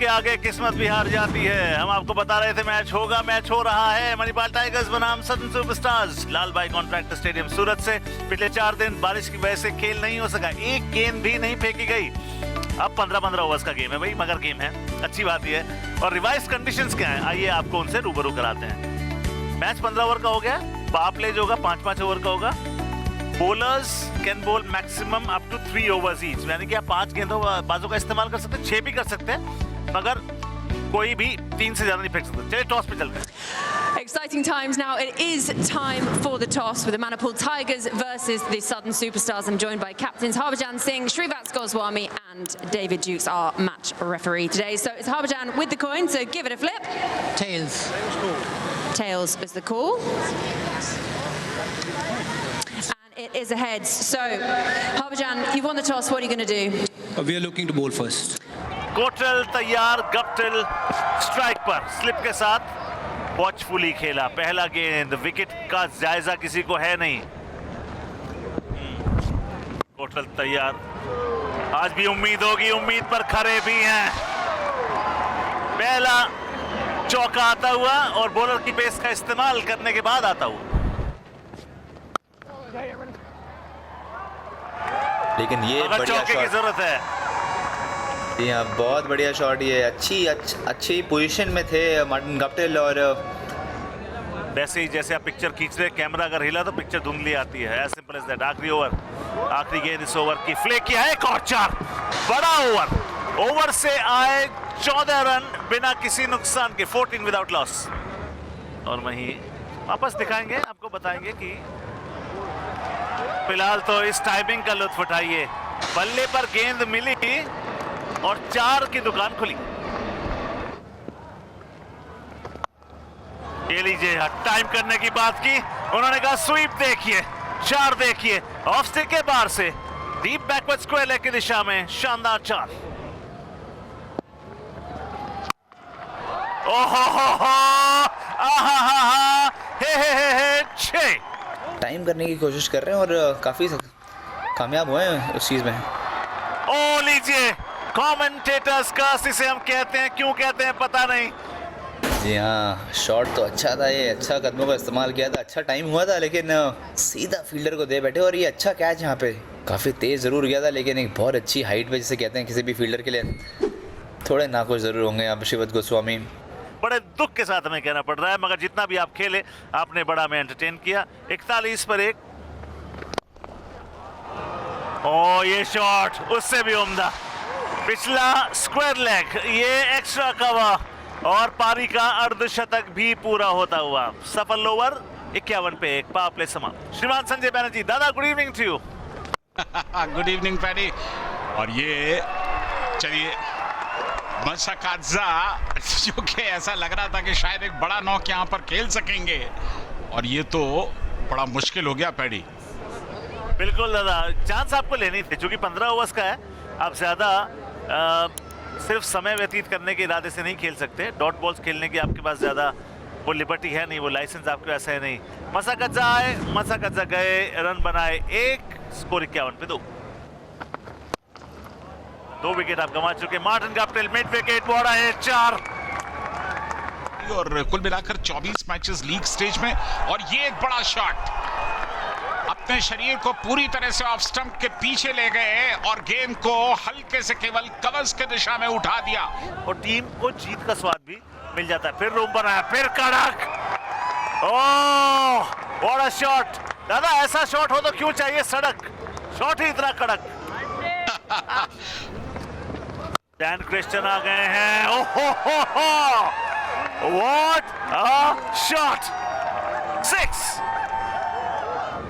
के आगे किस्मत भी हार जाती है। हम आपको बता रहे थे मैच होगा, मैच हो रहा है। मणिपाल टाइगर्स बनाम सदर्न सुपरस्टार्स लाल भाई कॉन्ट्रैक्ट स्टेडियम सूरत से। पिछले 4 दिन बारिश की वजह से खेल नहीं हो सका, एक गेंद भी नहीं फेंकी गई। अब 15-15 ओवर्स का गेम है भाई, मगर गेम है, अच्छी बात यह है। और रिवाइज कंडीशंस क्या है, आइए आपको उनसे रूबरू कराते हैं। मैच 15 ओवर का हो गया, पावर प्ले जो होगा 5-5 ओवर का होगा। Bowlers can bowl maximum up to 3 overs each, यानी कि आप 5 गेंदबाजों का इस्तेमाल कर सकते हैं, 6 भी कर सकते हैं, मगर कोई भी 3 से ज्यादा नहीं फेंक सकते। चलिए टॉस पे चलते हैं। Exciting times now. It is time for the toss with the Manipal Tigers versus the Southern Superstars. I'm joined by captains Harbhajan Singh, Shrivats Goswami and David Dukes, our match referee today. So it's Harbhajan with the coin, so give it a flip. Tails. Tails is the call. And it is a heads. So Harbhajan, you've won the toss. What are you going to do? We are looking to bowl first. कोटरल तैयार, Guptill strike पर slip के साथ वॉचफुली खेला। पहला गेंद, wicket का जायजा किसी को है नहीं। कोटरल तैयार, आज भी उम्मीद होगी, उम्मीद पर खरे भी हैं। पहला चौका आता हुआ और बॉलर की पेस का इस्तेमाल करने के बाद आता हुआ। लेकिन ये अगर चौके की जरूरत है। जी हाँ, बहुत बढ़िया शॉट। ये अच्छी पोजीशन में थे मार्टिन गप्टिल। और वैसे ही जैसे आप पिक्चर खींच रहे, कैमरा अगर हिला तो पिक्चर धुंधली आती है, एज सिंपल एज दैट। आखिरी ओवर, आखिरी गेंद इस ओवर की, फ्ले किया है, एक और 4। बड़ा ओवर से आए 14 रन बिना किसी नुकसान के, 14 विदाउट लॉस। और वहीं वापस दिखाएंगे, आपको बताएंगे कि फिलहाल तो इस टाइमिंग का लुत्फ उठाइए। बल्ले पर गेंद मिली और 4 की दुकान खुली। ये लीजिए, टाइम करने की बात की, उन्होंने कहा स्वीप देखिए, 4 देखिए, ऑफ स्टिक के बाहर से डीप बैकवर्ड स्क्वायर लेग की दिशा में शानदार 4। ओहो, आहा, हे 6। टाइम करने की कोशिश कर रहे हैं और काफी कामयाब हुए हैं उस चीज में। ओ लीजिए, कमेंटेटर्स का इसे हम कहते हैं, क्यों कहते हैं पता नहीं। जी हाँ, शॉट तो अच्छा था, ये अच्छा कदमों का इस्तेमाल किया था, अच्छा टाइम हुआ था, लेकिन सीधा फील्डर को दे बैठे। और ये अच्छा कैच यहाँ पे काफ़ी तेज़ ज़रूर गया था, लेकिन एक बहुत अच्छी हाइट पे, जिसे कहते हैं किसी भी फील्डर के लिए थोड़े नाखुश ज़रूर होंगे यहाँ पे श्रीवत्स गोस्वामी। बड़े दुख के साथ हमें कहना पड़ रहा है, मगर जितना भी आप खेले, आपने बड़ा में एंटरटेन किया। 41 पर 1। ओ ये शॉट उससे भी उम्दा, पिछला स्क्वायर लेग, ये एक्स्ट्रा कवर और पारी का अर्धशतक भी पूरा होता हुआ। सफल ओवर 51 पे 1, पावर प्ले समाप्त। श्रीमान संजय बैनर्जी, दादा good evening to you. Good evening Paddy. और ये चलिए मशकाजा, जो कि ऐसा लग रहा था कि शायद एक बड़ा नॉक यहाँ पर खेल सकेंगे, और ये तो बड़ा मुश्किल हो गया पैडी। बिल्कुल दादा, चांस आपको लेनी थी, क्योंकि 15 ओवर्स का है। आप ज्यादा सिर्फ समय व्यतीत करने के इरादे से नहीं खेल सकते। डॉट बॉल्स खेलने की आपके पास ज्यादा वो लिबर्टी है नहीं, वो लाइसेंस आपके पास है नहीं। मशकाजा आए, मशकाजा गए, रन बनाए 1, स्कोर 51 पे 2। 2 विकेट आप गंवा चुके। मार्टिन गप्टिल मिड विकेट, बड़ा है 4। और कुल मिलाकर 24 मैचेस लीग स्टेज में, और ये एक बड़ा शॉट, अपने शरीर को पूरी तरह से ऑफ स्टंप के पीछे ले गए और गेंद को हल्के से केवल कवर्स के दिशा में उठा दिया, और टीम को जीत का स्वाद भी मिल जाता है। फिर रूम बनाया, फिर कड़क, ओह बड़ा शॉट। दादा ऐसा शॉट हो तो क्यों चाहिए सड़क, शॉट ही इतना कड़क। डैन क्रिस्टन आ गए हैं, ओहो, what a shot, 6।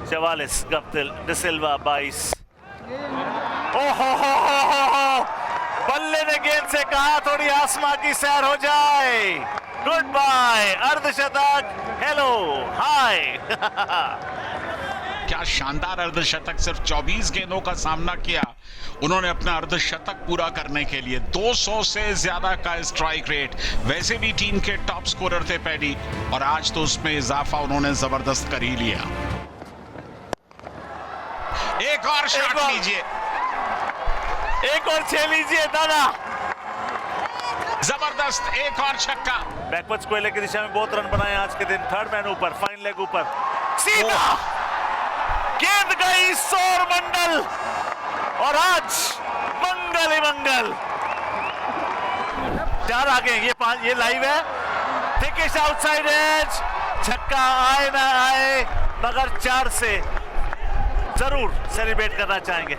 44 Guptill, De Silva 22। ओहो, बल्ले ने गेंद से कहा थोड़ी आसमां की सैर हो जाए, गुड बाय, अर्धशतक, हेलो हाय। क्या शानदार अर्धशतक, सिर्फ 24 गेंदों का सामना किया उन्होंने अपना अर्धशतक पूरा करने के लिए। 200 से ज्यादा का स्ट्राइक रेट, वैसे भी टीम के टॉप स्कोरर थे पैडी, और आज तो उसमें इजाफा उन्होंने जबरदस्त कर ही लिया। एक और शॉट लीजिए, एक और 6 लीजिए दादा। जबरदस्त एक और छक्का। बैकवर्ड्स कोयले की दिशा में बहुत रन बनाए आज के दिन। थर्ड मैन ऊपर, फाइन लेग ऊपर, सीधा गेंद गई सौर मंडल, और आज मंगल ही मंगल। 4 आगे, ये लाइव है। थिकेस्ट आउटसाइड एज, छक्का आए ना आए, मगर 4 से जरूर सेलिब्रेट करना चाहेंगे।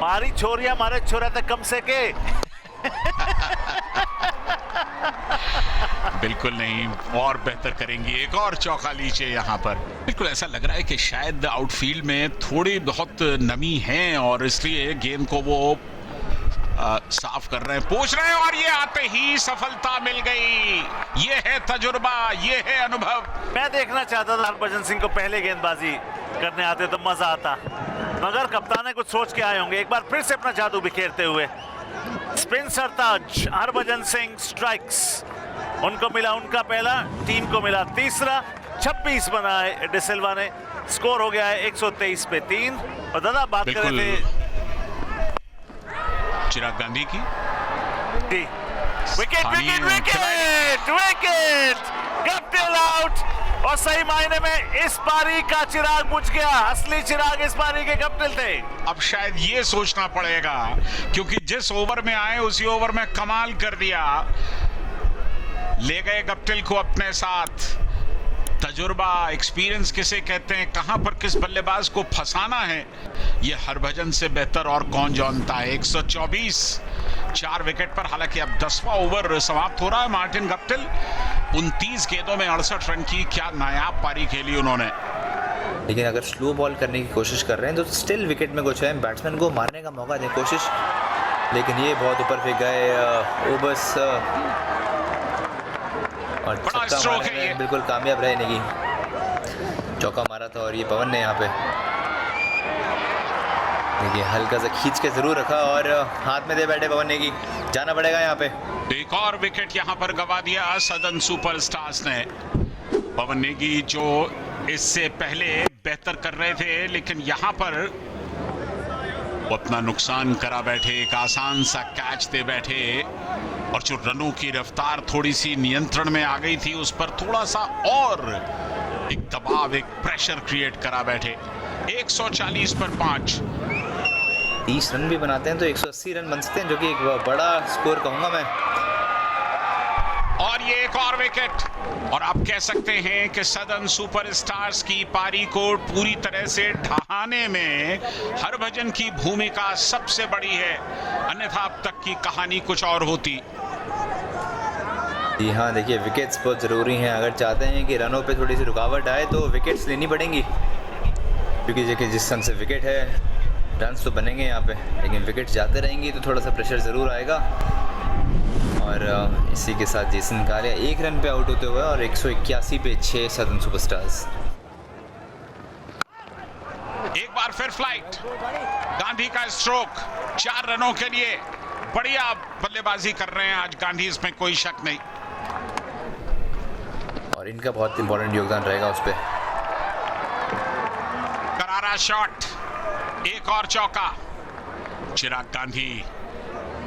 मारी छोरिया मारे छोरा तक कम से के। बिल्कुल नहीं, और बेहतर करेंगी। एक और चौका लीजिए यहाँ पर। बिल्कुल ऐसा लग रहा है कि शायद आउटफील्ड में थोड़ी बहुत नमी है और इसलिए गेंद को वो साफ कर रहे हैं, पूछ रहे हैं, और ये आते ही सफलता मिल गई। ये है तजुर्बा, ये है अनुभव। मैं देखना चाहता था हरभजन सिंह को पहले गेंदबाजी करने आते तो मजा आता, मगर कप्तान ने कुछ सोच के आए होंगे। एक बार फिर से अपना जादू बिखेरते हुए स्पिन सरताज हरभजन सिंह स्ट्राइक्स। उनको मिला उनका पहला, टीम को मिला तीसरा। 26 बनाए डिसिल्वा ने, स्कोर हो गया है 123 पे 3। और दादा बात कर रहे थे चिराग गांधी की। Wicket wicket wicket wicket, Guptill out. और सही मायने में इस पारी का चिराग बुझ गया। असली चिराग इस पारी के गप्टिल थे। अब शायद ये सोचना पड़ेगा, क्योंकि जिस ओवर में आए उसी ओवर में कमाल कर दिया। ले गए गप्टिल को अपने साथ। तजुर्बा, एक्सपीरियंस किसे कहते हैं, कहां पर किस बल्लेबाज को फंसाना है, ये हरभजन से बेहतर और कौन जानता है। 124 4 विकेट पर। हालांकि अब 10वां ओवर समाप्त हो रहा है। मार्टिन गप्टिल 29 गेंदों में 68 रन की क्या नायाब पारी खेली उन्होंने। लेकिन अगर स्लो बॉल करने की कोशिश कर रहे हैं तो स्टिल विकेट में कुछ है। बैट्समैन को मारने का मौका दें कोशिश, लेकिन ये बहुत ऊपर फेंक गए। ओबस और छक्का मारने में बिल्कुल कामयाब रहे नहीं। चौका मारा था और ये पवन ने यहाँ पे देखिए हल्का सा खींच के जरूर रखा और हाथ में दे बैठे पवन ने की। जाना पड़ेगा यहाँ पे। एक और विकेट यहाँ पर गवा दिया सदन सुपरस्टार्स ने। पवन नेगी जो इससे पहले बेहतर कर रहे थे, लेकिन यहाँ पर वो अपना नुकसान करा बैठे। एक आसान सा कैच दे बैठे और जो रनों की रफ्तार थोड़ी सी नियंत्रण में आ गई थी, उस पर थोड़ा सा और एक दबाव, एक प्रेशर क्रिएट करा बैठे। 140 पर 5। 30 रन भी बनाते हैं तो 180 रन बन सकते हैं, जो कि एक बड़ा स्कोर कहूंगा मैं। और ये एक और विकेट, और आप कह सकते हैं कि सदन सुपरस्टार्स की पारी को पूरी तरह से ढहाने में हरभजन की भूमिका सबसे बड़ी है, अन्यथा अब तक की कहानी कुछ और होती। जी हाँ, देखिए विकेट्स बहुत ज़रूरी हैं। अगर चाहते हैं कि रनों पे थोड़ी सी रुकावट आए तो विकेट्स लेनी पड़ेंगी, क्योंकि देखिए जिस संग से विकेट है रन्स तो बनेंगे यहाँ पे, लेकिन विकेट जाते रहेंगी तो थोड़ा सा प्रेशर ज़रूर आएगा। और इसी के साथ जेसन कालिया 1 रन पे आउट होते हुए और 181 पे 6 सदन सुपरस्टार्स। एक बार फिर फ्लाइट, गांधी का स्ट्रोक 4 रनों के लिए। बढ़िया बल्लेबाजी कर रहे हैं आज गांधी, इसमें कोई शक नहीं। और इनका बहुत इंपॉर्टेंट योगदान रहेगा उस पर। करारा शॉट, एक और चौका। चिराग गांधी,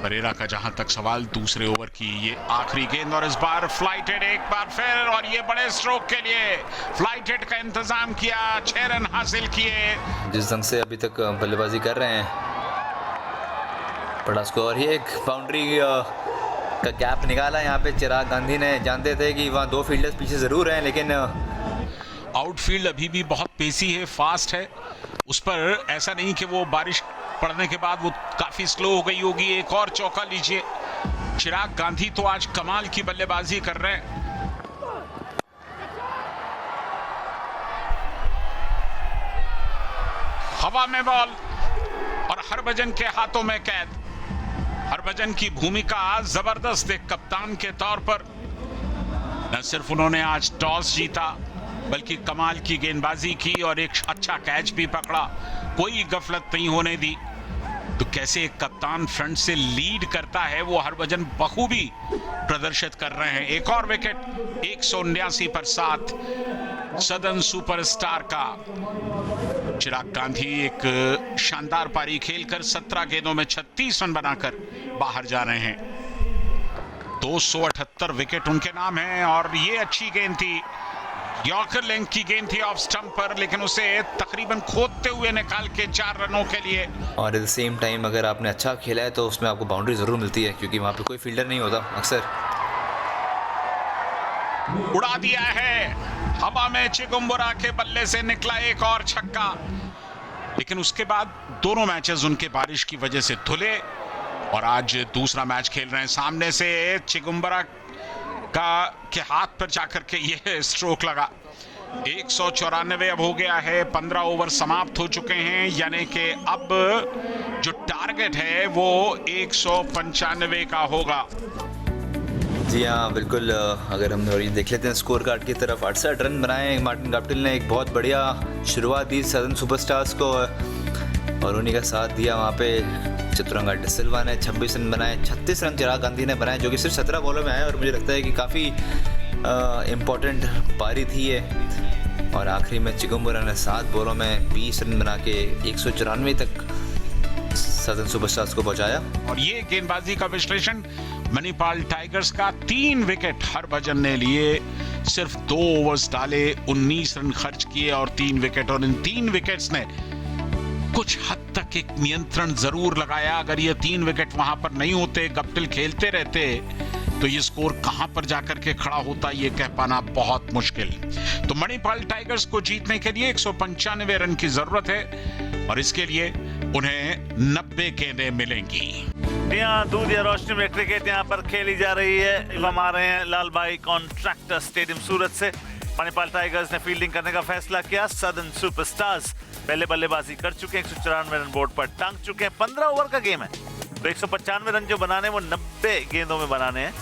बरेरा का जहां तक सवाल दूसरे ओवर की ये आखिरी गेंद, और इस बार फ्लाइटेड एक बार फिर, और ये बड़े स्ट्रोक के लिए फ्लाइटेड का इंतजाम किया। 6 रन हासिल किए। जिस ढंग से अभी तक बल्लेबाजी कर रहे हैं, बड़ा स्कोर। ही एक बाउंड्री का गैप निकाला यहाँ पे चिराग गांधी ने। जानते थे कि वहाँ 2 फील्डर्स पीछे ज़रूर हैं, लेकिन आउटफील्ड अभी भी बहुत पेसी है, फास्ट है। उस पर ऐसा नहीं कि वो बारिश पड़ने के बाद वो काफी स्लो हो गई होगी। एक और चौका लीजिए। चिराग गांधी तो आज कमाल की बल्लेबाजी कर रहे हैं। हवा में बॉल और हरभजन के हाथों में कैद। हरभजन की भूमिका जबरदस्त एक कप्तान के तौर पर। न सिर्फ उन्होंने आज टॉस जीता, बल्कि कमाल की गेंदबाजी की और एक अच्छा कैच भी पकड़ा, कोई गफलत नहीं होने दी। तो कैसे एक कप्तान फ्रंट से लीड करता है, वो हरभजन बखूबी प्रदर्शित कर रहे हैं। एक और विकेट, 179 पर 7 सदन सुपरस्टार का। चिराग गांधी एक शानदार पारी खेलकर 17 गेंदों में 36 रन बनाकर बाहर जा रहे हैं। 278 विकेट उनके नाम हैं और ये अच्छी गेंद थी, यॉर्कर लेंथ की गेंद थी ऑफ स्टंप पर, लेकिन उसे तकरीबन खोदते हुए निकाल के 4 रनों के लिए। और एट द सेम टाइम अगर आपने अच्छा खेला है तो उसमें आपको बाउंड्री ज़रूर मिलती है, क्योंकि वहाँ पे कोई फील्डर नहीं होता अक्सर। उड़ा दिया है हवा में, चिगुम्बुरा के बल्ले से निकला एक और छक्का, लेकिन उसके बाद दोनों मैचेस उनके बारिश की वजह से धुले और आज दूसरा मैच खेल रहे हैं सामने से। चिगुम्बुरा के हाथ पर जाकर के ये स्ट्रोक लगा। 194 अब हो गया है, 15 ओवर समाप्त हो चुके हैं, यानी कि अब जो टारगेट है वो 195 का होगा। जी हाँ बिल्कुल। अगर हम थोड़ी देख लेते हैं स्कोर कार्ड की तरफ, 68 रन बनाए मार्टिन गप्टिल ने। एक बहुत बढ़िया शुरुआत दी सदर्न सुपरस्टार्स को और उन्हीं का साथ दिया वहाँ पे चतुरंगा डिसिल्वा ने 26 रन बनाए। 36 रन चिराग गांधी ने बनाए, जो कि सिर्फ 17 बॉलों में आए और मुझे लगता है कि काफ़ी इम्पोर्टेंट पारी थी ये। और आखिरी में चिगुम्बुरा ने 7 बॉलों में 20 रन बना के 194 तक सदर्न सुपरस्टार्स को पहुंचाया। और ये गेंदबाजी का विश्लेषण मणिपाल टाइगर्स का। 3 विकेट हरभजन ने लिए, सिर्फ 2 ओवर्स डाले, 19 रन खर्च किए और 3 विकेट। और इन 3 विकेट्स ने कुछ हद तक एक नियंत्रण जरूर लगाया। अगर ये 3 विकेट वहां पर नहीं होते, गप्टिल खेलते रहते, तो ये स्कोर कहां पर जाकर के खड़ा होता, ये कह पाना बहुत मुश्किल। तो मणिपाल टाइगर्स को जीतने के लिए 195 रन की जरूरत है और इसके लिए उन्हें 90 गेंदें मिलेंगी। यहाँ दूध या रोशनी में क्रिकेट यहाँ पर खेली जा रही है। हम आ रहे हैं लाल भाई कॉन्ट्रैक्टर स्टेडियम सूरत से। मणिपाल टाइगर्स ने फील्डिंग करने का फैसला किया। सदर्न सुपरस्टार्स पहले बल्लेबाजी कर चुके हैं, 194 रन बोर्ड पर टांग चुके हैं। 15 ओवर का गेम है तो 195 रन जो बनाने वो 90 गेंदों में बनाने हैं।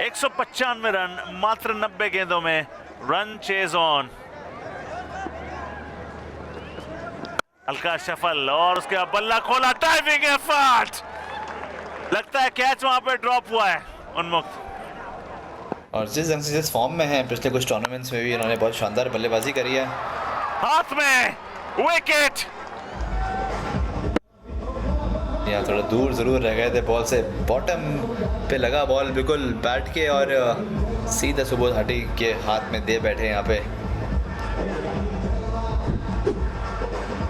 195 रन मात्र 90 गेंदों में। रन चेज ऑन, हल्का शफल और उसके बाद बल्ला खोला, टाइमिंग एफर्ट। लगता है कैच वहां पे ड्रॉप हुआ है उन्मुक्त। और जिस फॉर्म में है, पिछले कुछ टूर्नामेंट्स में भी इन्होंने बहुत शानदार बल्लेबाजी करी है। हाथ में विकेट, यहाँ थोड़ा दूर जरूर रह गए थे बॉल से, बॉटम पे लगा बॉल बिल्कुल बैट के और सीधा सुबोध हाटी के हाथ में दे बैठे यहाँ पे।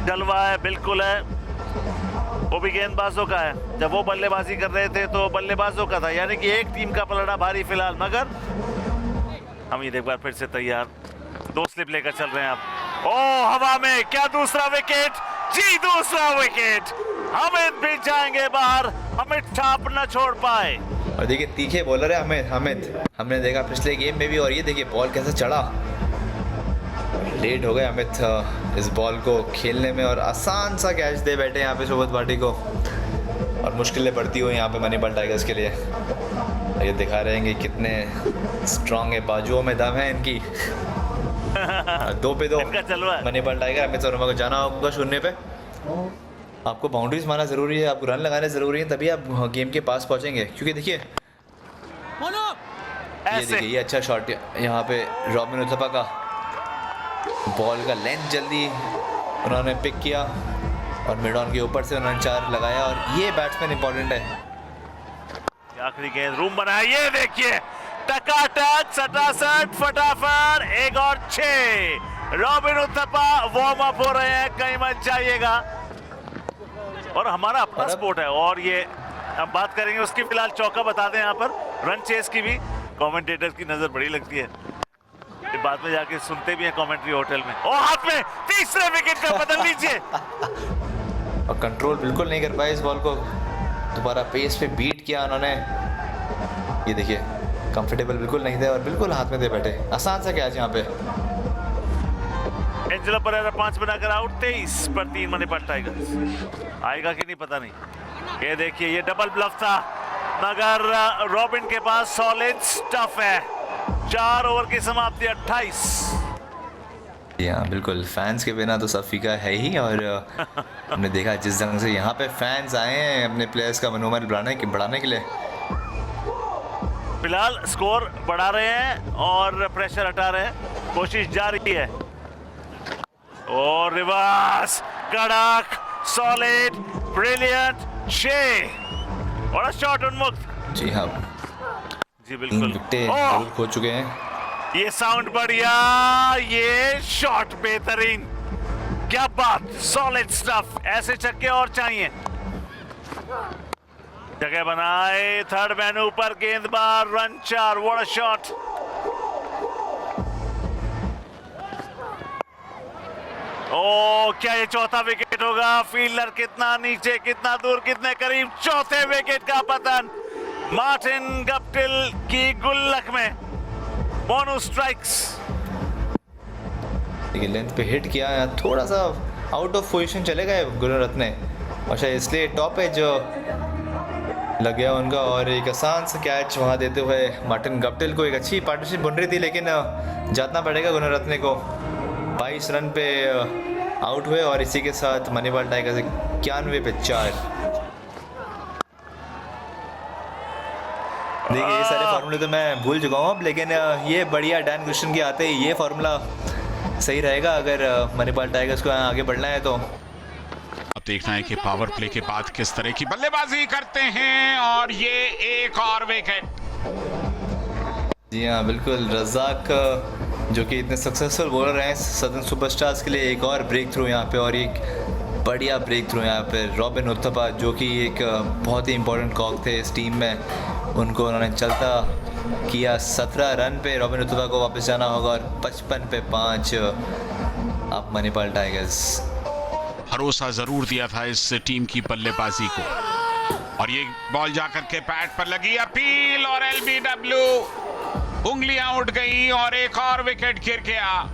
जलवा है, बिल्कुल है, वो भी गेंदबाजों का है। जब वो बल्लेबाजी कर रहे थे तो बल्लेबाजों का था, यानी कि एक टीम का पलड़ा भारी फिलहाल। मगर हम ये एक बार फिर से तैयार, 2 स्लिप लेकर चल रहे हैं आप। ओ हवा में, क्या दूसरा विकेट? जी दूसरा विकेट। हमिद भी जाएंगे बाहर, हमिद छाप न छोड़ पाए। और देखिए तीखे बॉलर है हमिद, हमने देखा पिछले गेम में भी। और ये देखिए बॉल कैसे चढ़ा, लेट हो गए अमित इस बॉल को खेलने में और आसान सा कैच दे बैठे यहाँ पे सुबोध भाटी को। और मुश्किलें बढ़ती हुई यहाँ पे मणिपाल टाइगर्स के लिए। ये दिखा रहे हैं कि कितने स्ट्रांग है, बाजुओं में दम है इनकी। 2 पे 2 मणिपाल टाइगर। अमित शर्मा को जाना होगा 0 पे। आपको बाउंड्रीज मारना जरूरी है, आपको रन लगाने जरूरी है, तभी आप गेम के पास पहुंचेंगे। क्योंकि देखिए ये देखिए ये अच्छा शॉट यहाँ पे रॉबिन उथप्पा का। बॉल का लेंथ जल्दी उन्होंने पिक किया और मिड ऑन के ऊपर से उन्होंने 4 लगाया। और ये बैट्समैन इंपॉर्टेंट है। आखिरी गेंद रूम बनाया, ये देखिए टकाटक, सटासट, फटाफट, 1 और 6। रॉबिन उथप्पा वार्म अप हो रहे हैं, कहीं मत जाइएगा। और हमारा अपना स्पोर्ट है और ये हम बात करेंगे उसकी। फिलहाल चौका बता दें यहाँ पर रन चेस की भी कमेंटेटर की नजर बड़ी लगती है, बाद में जाके सुनते भी हैं कमेंट्री होटल में। और हाथ में तीसरे विकेट का बदल लीजिए। और कंट्रोल बिल्कुल नहीं कर पाए इस बॉल को, दोबारा पेस पे बीट किया उन्होंने। ये देखिए कंफर्टेबल बिल्कुल नहीं थे और बिल्कुल हाथ में दे बैठे। आसान सा कैच यहाँ पे। एंजेलो परेरा 5 बनाकर आउट। 23 पर 3 मणिपाल टाइगर्स। आएगा कि नहीं पता नहीं। ये देखिए ये डबल ब्लफ था, मगर रॉबिन के पास सॉलिड स्टफ है। 4 ओवर की समाप्ति 28। हाँ बिल्कुल, फैंस के बिना तो सब फीका है ही। और हमने देखा जिस ढंग से यहाँ पे फैंस आए हैं अपने प्लेयर्स का मनोबल बढ़ाने के लिए। फिलहाल स्कोर बढ़ा रहे हैं और प्रेशर हटा रहे हैं, कोशिश जारी है। और रिवर्स, कड़क, सॉलिड, ब्रिलियंट, 6 और शॉट उन्मुक्त। जी हाँ, जी 3 बिल्कुल। विकेटें ओह! जरूर खो चुके हैं। ये साउंड बढ़िया, ये शॉट बेहतरीन, क्या बात, सॉलिड स्टफ, ऐसे छक्के और चाहिए। जगह बनाए, थर्ड मैन ऊपर, गेंदबाज, रन 4, व्हाट अ शॉट। ओ क्या ये चौथा विकेट होगा? फील्डर कितना नीचे, कितना दूर, कितने करीब, चौथे विकेट का पतन मार्टिन गप्टिल की गुल्लक में। Mono strikes. देखिए लेंथ पे हिट किया, थोड़ा सा आउट ऑफ पोजीशन चले गए गुणरत्ने, और शायद इसलिए टॉप एज लग गया उनका, और एक आसान सा कैच वहाँ देते हुए मार्टिन गप्टिल को। एक अच्छी पार्टनरशिप बन रही थी, लेकिन जातना पड़ेगा गुणरत्ने को। 22 रन पे आउट हुए, और इसी के साथ मणिपाल टाइगर्स 91 पे 4। देखिए ये सारे फार्मूले तो मैं भूल चुका हूँ अब, लेकिन ये बढ़िया डैन क्रिश्चियन के आते ही ये फार्मूला सही रहेगा अगर मणिपाल टाइगर्स को आगे बढ़ना है तो। अब देखना है कि पावर प्ले के बाद किस तरह की बल्लेबाजी करते हैं, और ये एक और विकेट। जी हाँ बिल्कुल, रज़ाक जो कि इतने सक्सेसफुल बॉलर हैं सदर्न सुपरस्टार्स के लिए, एक और ब्रेक थ्रू यहाँ पे, और एक बढ़िया ब्रेक थ्रू यहाँ पे। रॉबिन उत्थपा जो कि एक बहुत ही इंपॉर्टेंट कॉक थे इस टीम में, उनको उन्होंने चलता किया। 17 रन पे रॉबिन उत्थपा को वापस जाना होगा, और 55 पे 5 अब मणिपाल टाइगर्स। भरोसा जरूर दिया था इस टीम की बल्लेबाजी को, और ये बॉल जाकर के पैड पर लगी, अपील, और एलबीडब्ल्यू, उंगलियां उठ गई, और एक और विकेट गिर गया।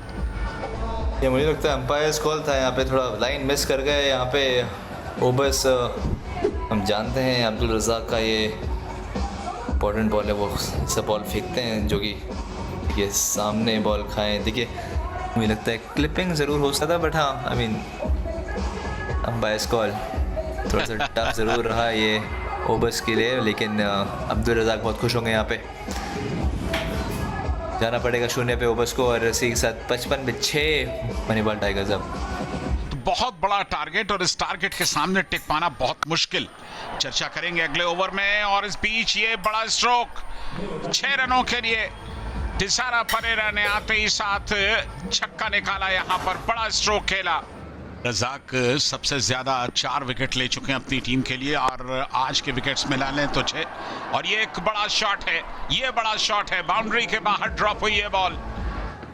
ये मुझे लगता है अंपायर्स कॉल था यहाँ पे, थोड़ा लाइन मिस कर गए यहाँ पे। ओबस हम जानते हैं अब्दुल रज़ाक का ये इंपॉर्टेंट बॉल है, वो ऐसा बॉल फेंकते हैं जो कि ये सामने बॉल खाएं। देखिए मुझे लगता है क्लिपिंग ज़रूर हो सकता था, बट हाँ आई मीन अंपायर्स कॉल थोड़ा सा टफ ज़रूर रहा ये ओबस के लिए, लेकिन अब्दुल रज़ाक बहुत खुश होंगे यहाँ पे। जाना पड़ेगा 0 पे ओबस को, और इसी के साथ 55 पे 6 मणिपाल टाइगर्स अब। तो बहुत बड़ा टारगेट, और इस टारगेट के सामने टिक पाना बहुत मुश्किल। चर्चा करेंगे अगले ओवर में, और इस बीच ये बड़ा स्ट्रोक 6 रनों के लिए तिसारा परेरा ने आते ही साथ छक्का निकाला, यहाँ पर बड़ा स्ट्रोक खेला। रज़ाक सबसे ज्यादा 4 विकेट ले चुके हैं अपनी टीम के लिए, और आज के विकेट्स मिला लें तो 6। और ये एक बड़ा शॉट है, ये बड़ा शॉट है, बाउंड्री के बाहर ड्रॉप हुई है बॉल,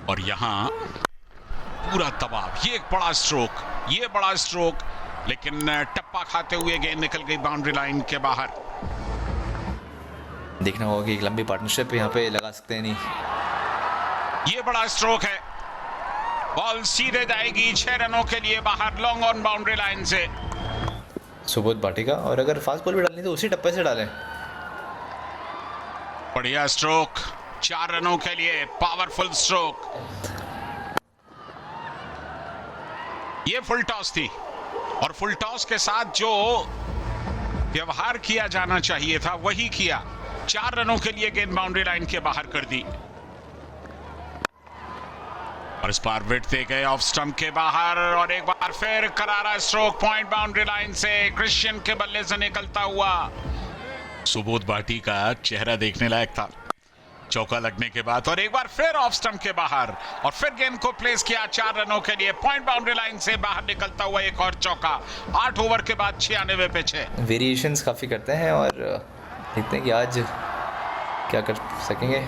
और यहाँ पूरा दबाव, ये एक बड़ा स्ट्रोक, ये बड़ा स्ट्रोक, लेकिन टप्पा खाते हुए गेंद निकल गई बाउंड्री लाइन के बाहर। देखना होगा कि एक लंबी पार्टनरशिप यहाँ पे लगा सकते हैं नहीं। ये बड़ा स्ट्रोक है, बॉल सीधे जाएगी 6 रनों के लिए बाहर, लॉन्ग ऑन बाउंड्री लाइन से। सुबोध भाटिका, और अगर फास्ट बॉल भी डालनी तो उसी टप्पे से डालें। बढ़िया स्ट्रोक 4 रनों के लिए, पावरफुल स्ट्रोक। ये फुल टॉस थी, और फुल टॉस के साथ जो व्यवहार किया जाना चाहिए था वही किया। 4 रनों के लिए गेंद बाउंड्री लाइन के बाहर कर दी, और इस बार विट दे गए ऑफ स्टंप के बाहर, और एक बार फिर करारा स्ट्रोक पॉइंट बाउंड्री लाइन से क्रिश्चियन के बल्ले से निकलता हुआ। सुबोध भाटी का चेहरा देखने लायक था चौका लगने के बाद, और एक बार फिर ऑफ स्टंप के बाहर, और फिर गेंद को प्लेस किया 4 रनों के लिए, पॉइंट बाउंड्री लाइन से बाहर निकलता हुआ एक और चौका। 8 ओवर के बाद 96 पे 6। वेरिएशंस काफ़ी करते हैं, और देखते हैं कि आज क्या कर सकेंगे।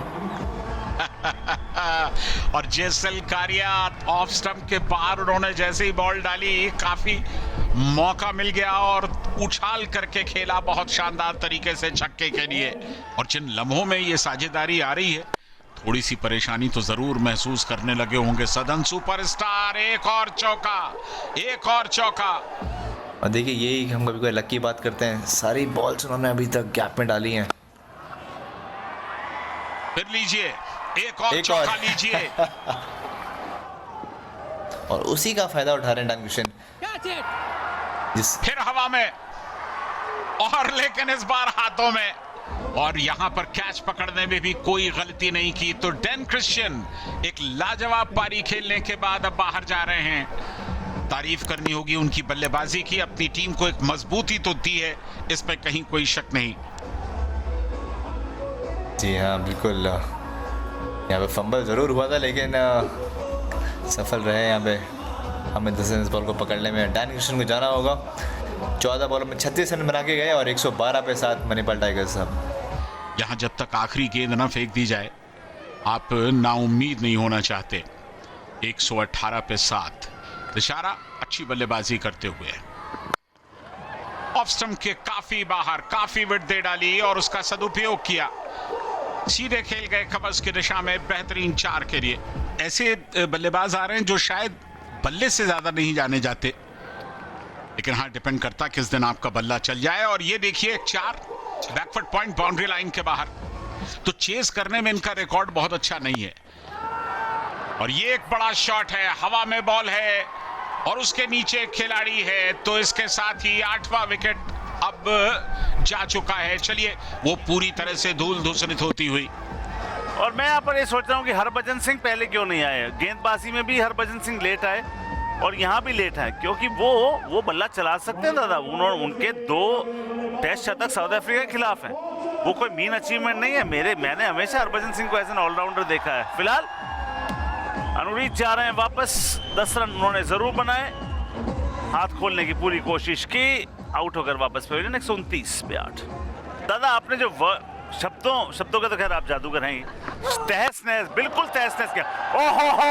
और जेसल कारिया ऑफ स्टंप के बाहर, उन्होंने जैसे ही बॉल डाली काफी मौका मिल गया, और उछाल करके खेला बहुत शानदार तरीके से छक्के के लिए। और जिन लम्हों में ये साझेदारी आ रही है, थोड़ी सी परेशानी तो जरूर महसूस करने लगे होंगे सदर्न सुपरस्टार। एक और चौका, एक और चौका। और देखिए यही हम कभी कोई लक की बात करते हैं, सारी बॉल्स उन्होंने अभी तक गैप में डाली हैं। फिर लीजिए एक और चौका लीजिए। और उसी का फायदा उठा रहे हैं डैन क्रिश्चियन। फिर हवा में, और लेकिन इस बार हाथों में, और यहां पर कैच पकड़ने में भी कोई गलती नहीं की। तो डैन क्रिश्चियन एक लाजवाब पारी खेलने के बाद अब बाहर जा रहे हैं। तारीफ करनी होगी उनकी बल्लेबाजी की, अपनी टीम को एक मजबूती तो दी है, इस पे कहीं कोई शक नहीं। जी हाँ बिल्कुल, यहाँ पे फंबल ज़रूर हुआ था लेकिन सफल रहे यहाँ पे हमें 10 इस बॉल को पकड़ने में। डैन कृष्ण को जाना होगा। 14 बॉलों में 36 रन बना के गए और 112 पे 7 मणिपाल टाइगर्स। अब यहाँ जब तक आखिरी गेंद ना फेंक दी जाए आप नाउम्मीद नहीं होना चाहते। 118 पे 7 इशारा अच्छी बल्लेबाजी करते हुए ऑफ स्टंप के काफी बाहर काफी विड दे डाली और उसका सदुपयोग किया। सीधे खेल गए कब्ज की दिशा में बेहतरीन 4 के लिए। ऐसे बल्लेबाज आ रहे हैं जो शायद बल्ले से ज्यादा नहीं जाने जाते, लेकिन हाँ डिपेंड करता किस दिन आपका बल्ला चल जाए। और ये देखिए 4 बैकफुट पॉइंट बाउंड्री लाइन के बाहर। तो चेस करने में इनका रिकॉर्ड बहुत अच्छा नहीं है। और ये एक बड़ा शॉट है, हवा में बॉल है और उसके नीचे खिलाड़ी है, तो इसके साथ ही 8वां विकेट अब जा चुका है। चलिए वो पूरी तरह से धूल धूसरित होती हुई। और मैं यहाँ पर ये सोच रहा हूँ कि हरभजन सिंह पहले क्यों नहीं आए। गेंदबाजी में भी हरभजन सिंह लेट आए और यहाँ भी लेट है, क्योंकि वो बल्ला चला सकते हैं दादा। उनके 2 टेस्ट शतक साउथ अफ्रीका के खिलाफ हैं। वो कोई मीन अचीवमेंट नहीं है। मैंने हमेशा हरभजन सिंह को एज एन ऑलराउंडर देखा है। फिलहाल अनुरीत जा रहे हैं वापस। 10 रन उन्होंने जरूर बनाए, हाथ खोलने की पूरी कोशिश की, आउट होकर वापस पवेलियन। 129 पे 8। दादा आपने जो शब्दों का तो खैर आप जादूगर हैं। तहस नहस, बिल्कुल तहस नहस किया। ओहो हो,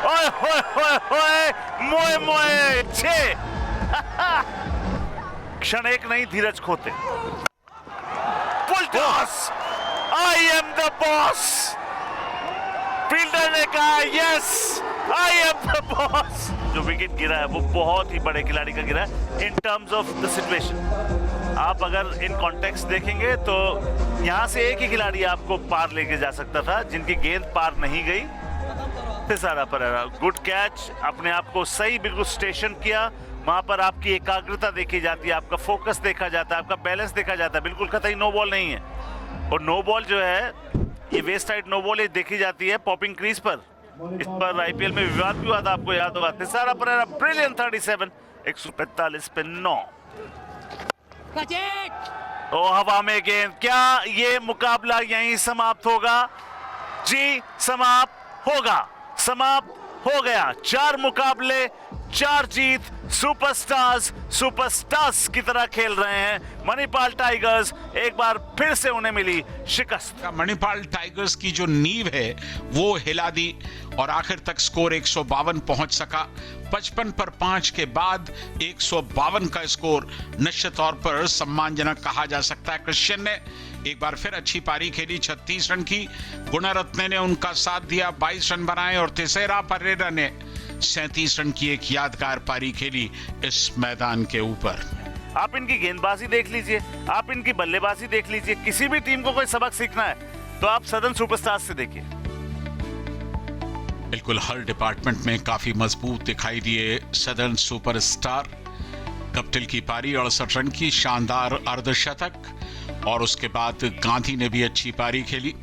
ओए होए होए होए, मोए मोए 6। क्षण एक नहीं धीरज खोते। Full toss, I am the boss. Fielder ने कहा yes I am the boss. जो विकेट गिरा है वो बहुत ही बड़े खिलाड़ी का गिरा है in terms of the situation. आप अगर इन कॉन्टेक्स्ट देखेंगे तो यहाँ से एक ही खिलाड़ी आपको पार लेके जा सकता था, जिनकी गेंद पार नहीं गई। सारा परेरा गुड कैच, अपने आप को सही बिल्कुल स्टेशन किया। वहां पर आपकी एकाग्रता देखी जाती है, आपका फोकस देखा जाता है, आपका बैलेंस देखा जाता है। बिल्कुल कतई नो बॉल नहीं है। और नो बॉल जो है ये वेस्ट साइड नो बॉल देखी जाती है पॉपिंग क्रीज पर। इस पर आईपीएल में विवाद भी हुआ था, आपको याद होगा। तिसारा परेरा ब्रिलियंट 37, 145 पे 9। ओ हवा में गेंद, क्या ये मुकाबला यहीं समाप्त होगा? जी समाप्त होगा, समाप्त हो गया। 4 मुकाबले 4 जीत। सुपरस्टार्स की तरह खेल रहे हैं मणिपाल टाइगर्स। एक बार फिर से उन्हें मिली शिकस्त। मणिपाल टाइगर्स की जो नींव है वो हिला दी और आखिर तक स्कोर 152 पहुंच सका। 55 पर 5 के बाद 152 का स्कोर निश्चित तौर पर सम्मानजनक कहा जा सकता है। क्रिश्चियन ने एक बार फिर अच्छी पारी खेली, 36 रन की। गुणरत्ने ने उनका साथ दिया, 22 रन बनाए और तिसेरा परेरा ने 37 रन की एक यादगार पारी खेली इस मैदान के ऊपर। आप इनकी गेंदबाजी देख लीजिए, आप इनकी बल्लेबाजी देख लीजिए। किसी भी टीम को कोई सबक सीखना है तो आप सदर्न सुपरस्टार्स से देखिए। बिल्कुल हर डिपार्टमेंट में काफी मजबूत दिखाई दिए सदर्न सुपरस्टार। कप्टिल की पारी 68 रन की शानदार अर्धशतक और उसके बाद गांधी ने भी अच्छी पारी खेली।